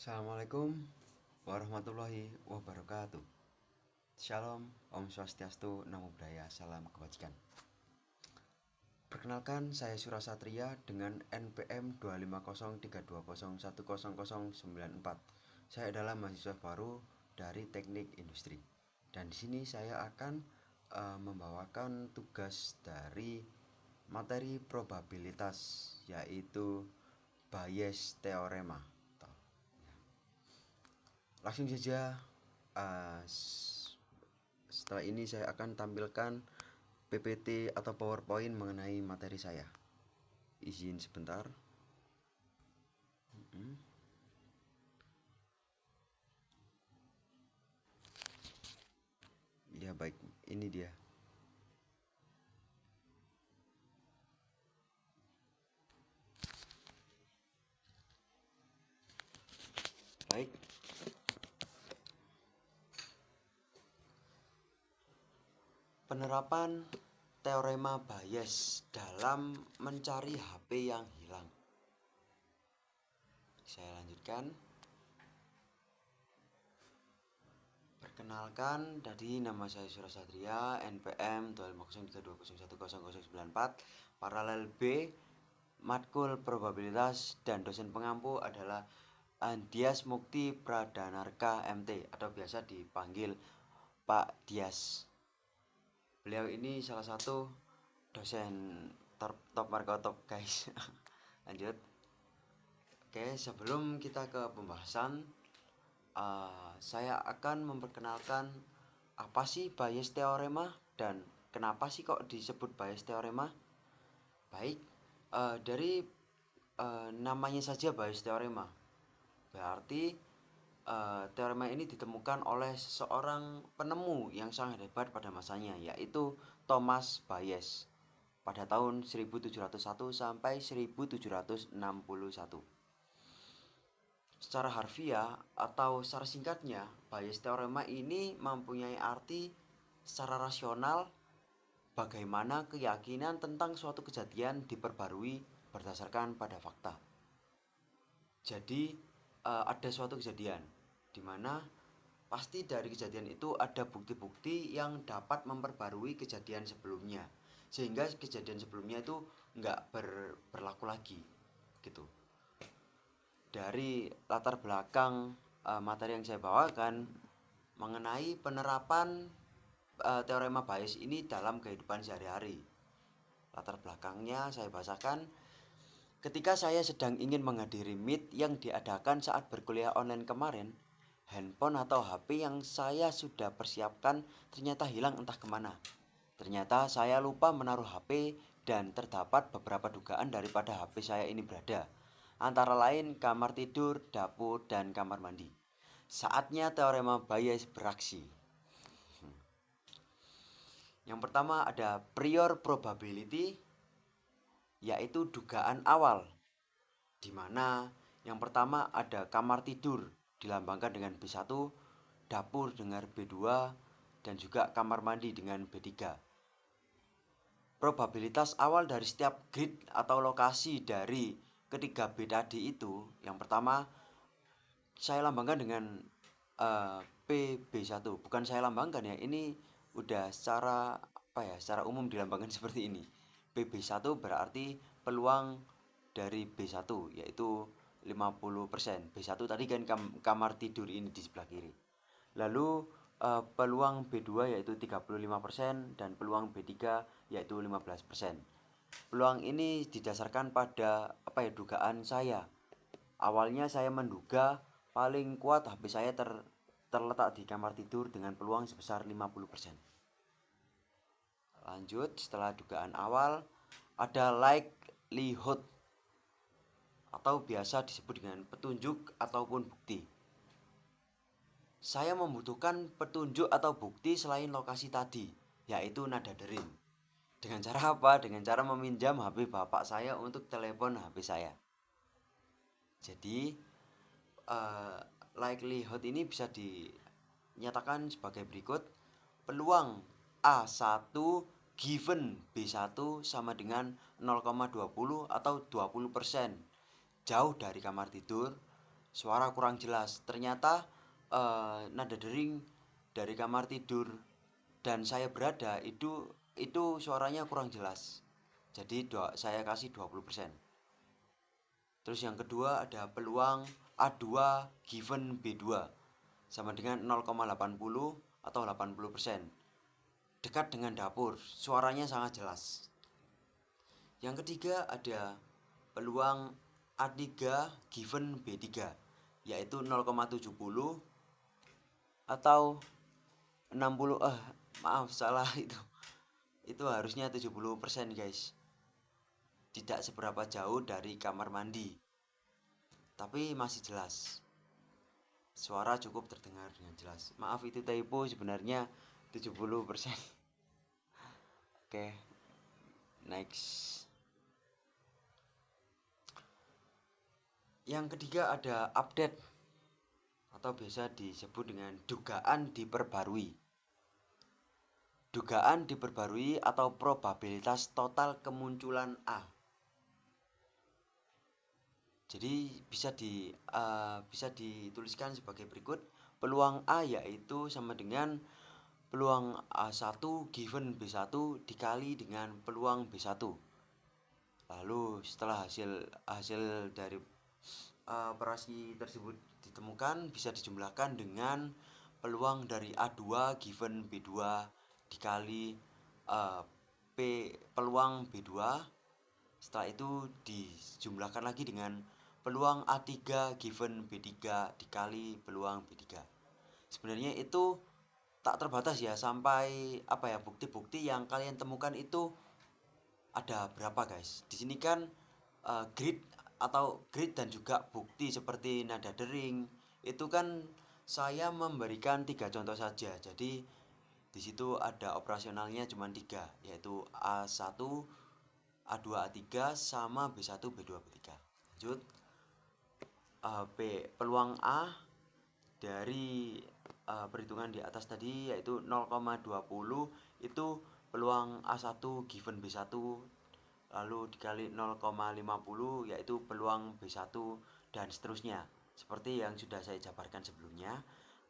Assalamualaikum warahmatullahi wabarakatuh. Shalom, Om Swastiastu, Namo Buddhaya, Salam Kebajikan. Perkenalkan, saya Sura Satria dengan NPM 25032010094. Saya adalah mahasiswa baru dari Teknik Industri. Dan di sini saya akan membawakan tugas dari materi probabilitas, yaitu Bayes Theorema. Langsung saja, setelah ini saya akan tampilkan PPT atau PowerPoint mengenai materi saya. Izin sebentar. Ya baik, ini dia. Baik. Penerapan teorema Bayes dalam mencari HP yang hilang. Saya lanjutkan. Perkenalkan, tadi nama saya Sura Satria, NPM 25032010094, paralel B, matkul probabilitas, dan dosen pengampu adalah Andias Mukti Pradanarka MT atau biasa dipanggil Pak Dias. Beliau ini salah satu dosen top marka top guys. Lanjut. Oke, sebelum kita ke pembahasan, saya akan memperkenalkan apa sih Bayes Theorema dan kenapa sih kok disebut Bayes Theorema. Baik, dari namanya saja Bayes Theorema, berarti teorema ini ditemukan oleh seorang penemu yang sangat hebat pada masanya, yaitu Thomas Bayes pada tahun 1701 sampai 1761. Secara harfiah atau secara singkatnya, Bayes Theorema ini mempunyai arti secara rasional bagaimana keyakinan tentang suatu kejadian diperbarui berdasarkan pada fakta. Jadi ada suatu kejadian di mana pasti dari kejadian itu ada bukti-bukti yang dapat memperbarui kejadian sebelumnya, sehingga kejadian sebelumnya itu nggak berlaku lagi gitu. Dari latar belakang materi yang saya bawakan mengenai penerapan teorema Bayes ini dalam kehidupan sehari-hari. Latar belakangnya saya bahasakan. Ketika saya sedang ingin menghadiri meet yang diadakan saat berkuliah online kemarin, handphone atau HP yang saya sudah persiapkan ternyata hilang entah kemana. Ternyata saya lupa menaruh HP dan terdapat beberapa dugaan daripada HP saya ini berada. Antara lain kamar tidur, dapur, dan kamar mandi. Saatnya teorema Bayes beraksi. Yang pertama ada prior probability, yaitu dugaan awal, di mana yang pertama ada kamar tidur dilambangkan dengan B1, dapur dengan B2, dan juga kamar mandi dengan B3. Probabilitas awal dari setiap grid atau lokasi dari ketiga B tadi itu, yang pertama saya lambangkan dengan PB1. Bukan saya lambangkan ya, ini udah secara secara umum dilambangkan seperti ini. PB1 berarti peluang dari B1 yaitu 50%. B1 tadi kan kamar tidur ini di sebelah kiri. Lalu peluang B2 yaitu 35% dan peluang B3 yaitu 15%. Peluang ini didasarkan pada dugaan saya. Awalnya saya menduga paling kuat HP saya terletak di kamar tidur dengan peluang sebesar 50%. Lanjut, setelah dugaan awal ada likelihood atau biasa disebut dengan petunjuk ataupun bukti. Saya membutuhkan petunjuk atau bukti selain lokasi tadi, yaitu nada dering. Dengan cara apa? Dengan cara meminjam HP bapak saya untuk telepon HP saya. Jadi likelihood ini bisa dinyatakan sebagai berikut. Peluang A1 given B1 sama dengan 0,20 atau 20% jauh dari kamar tidur suara kurang jelas. Ternyata nada dering dari kamar tidur dan saya berada itu suaranya kurang jelas. Jadi saya kasih 20%. Terus yang kedua ada peluang A2 given B2 sama dengan 0,80 atau 80%. Dekat dengan dapur, suaranya sangat jelas. Yang ketiga ada peluang A3 given B3 yaitu 0,70 atau 60 maaf salah itu harusnya 70% guys. Tidak seberapa jauh dari kamar mandi, tapi masih jelas. Suara cukup terdengar dengan jelas. Maaf itu typo, sebenarnya 70%. Oke, next. Yang ketiga ada update atau biasa disebut dengan dugaan diperbarui. Dugaan diperbarui atau probabilitas total kemunculan A. Jadi bisa dituliskan sebagai berikut. Peluang A yaitu sama dengan peluang A1 given B1 dikali dengan peluang B1. Lalu setelah hasil dari operasi tersebut ditemukan, bisa dijumlahkan dengan peluang dari A2 given B2 dikali peluang B2. Setelah itu dijumlahkan lagi dengan peluang A3 given B3 dikali peluang B3. Sebenarnya itu tak terbatas ya, sampai bukti-bukti yang kalian temukan itu ada berapa guys. Di sini kan grid dan juga bukti seperti nada dering itu kan saya memberikan 3 contoh saja. Jadi di situ ada operasionalnya cuma 3, yaitu A1, A2, A3 sama B1, B2, B3. Lanjut. Peluang A dari perhitungan di atas tadi yaitu 0,20 itu peluang A1 given B1 lalu dikali 0,50 yaitu peluang B1 dan seterusnya seperti yang sudah saya jabarkan sebelumnya.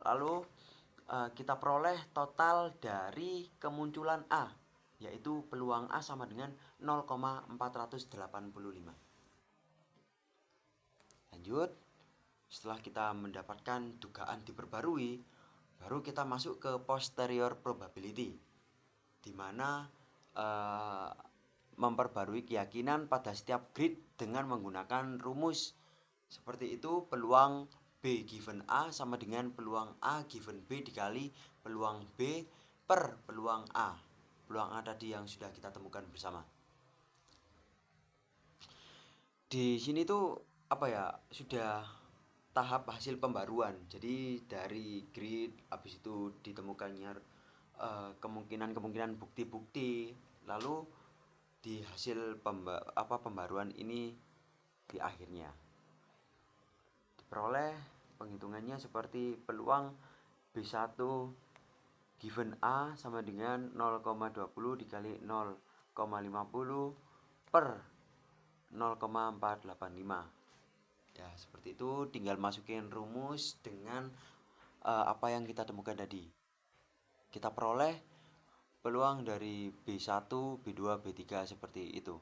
Lalu kita peroleh total dari kemunculan A yaitu peluang A sama dengan 0,485. Lanjut. Setelah kita mendapatkan dugaan diperbarui, baru kita masuk ke posterior probability, di mana memperbarui keyakinan pada setiap grid dengan menggunakan rumus seperti itu. Peluang B given A sama dengan peluang A given B dikali peluang B per peluang A. Peluang A tadi yang sudah kita temukan bersama. Di sini tuh sudah tahap hasil pembaruan. Jadi dari grid habis itu ditemukannya kemungkinan bukti-bukti, lalu di hasil pembaruan ini di akhirnya diperoleh penghitungannya seperti peluang B1 given A sama dengan 0,20 dikali 0,50 per 0,485. Ya, seperti itu. Tinggal masukin rumus dengan apa yang kita temukan tadi. Kita peroleh peluang dari B1, B2, B3 seperti itu.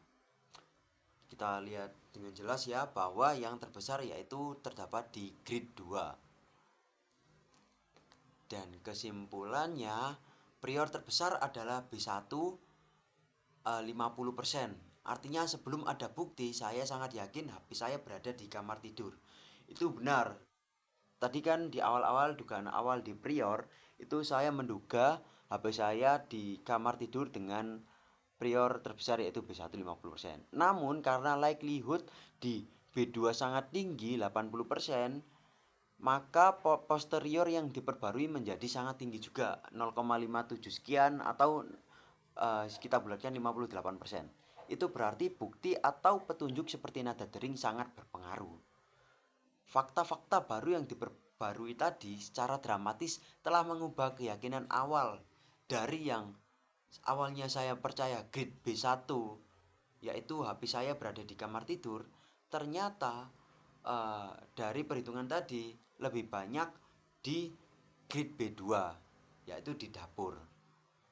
Kita lihat dengan jelas ya bahwa yang terbesar yaitu terdapat di grid 2. Dan kesimpulannya, prior terbesar adalah B1 50%. Artinya sebelum ada bukti, saya sangat yakin HP saya berada di kamar tidur. Itu benar. Tadi kan di awal-awal, dugaan awal di prior, itu saya menduga HP saya di kamar tidur dengan prior terbesar yaitu B1 50%. Namun karena likelihood di B2 sangat tinggi 80%, maka posterior yang diperbarui menjadi sangat tinggi juga 0,57 sekian atau kita bulatkan 58%. Itu berarti bukti atau petunjuk seperti nada dering sangat berpengaruh. Fakta-fakta baru yang diperbarui tadi secara dramatis telah mengubah keyakinan awal dari yang awalnya saya percaya grid B1 yaitu HP saya berada di kamar tidur, ternyata dari perhitungan tadi lebih banyak di grade B2, yaitu di dapur.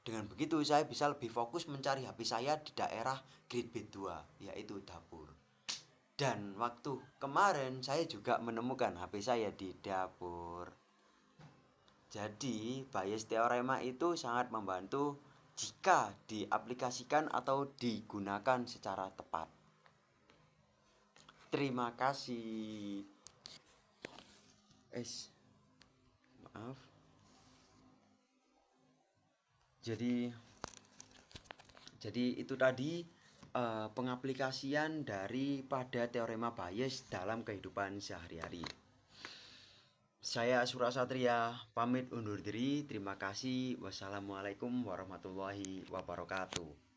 Dengan begitu saya bisa lebih fokus mencari HP saya di daerah grade B2, yaitu dapur. Dan waktu kemarin saya juga menemukan HP saya di dapur. Jadi Bayes teorema itu sangat membantu jika diaplikasikan atau digunakan secara tepat. Terima kasih. Maaf. Jadi itu tadi pengaplikasian daripada teorema Bayes dalam kehidupan sehari-hari. Saya Surya Satria pamit undur diri. Terima kasih. Wassalamualaikum warahmatullahi wabarakatuh.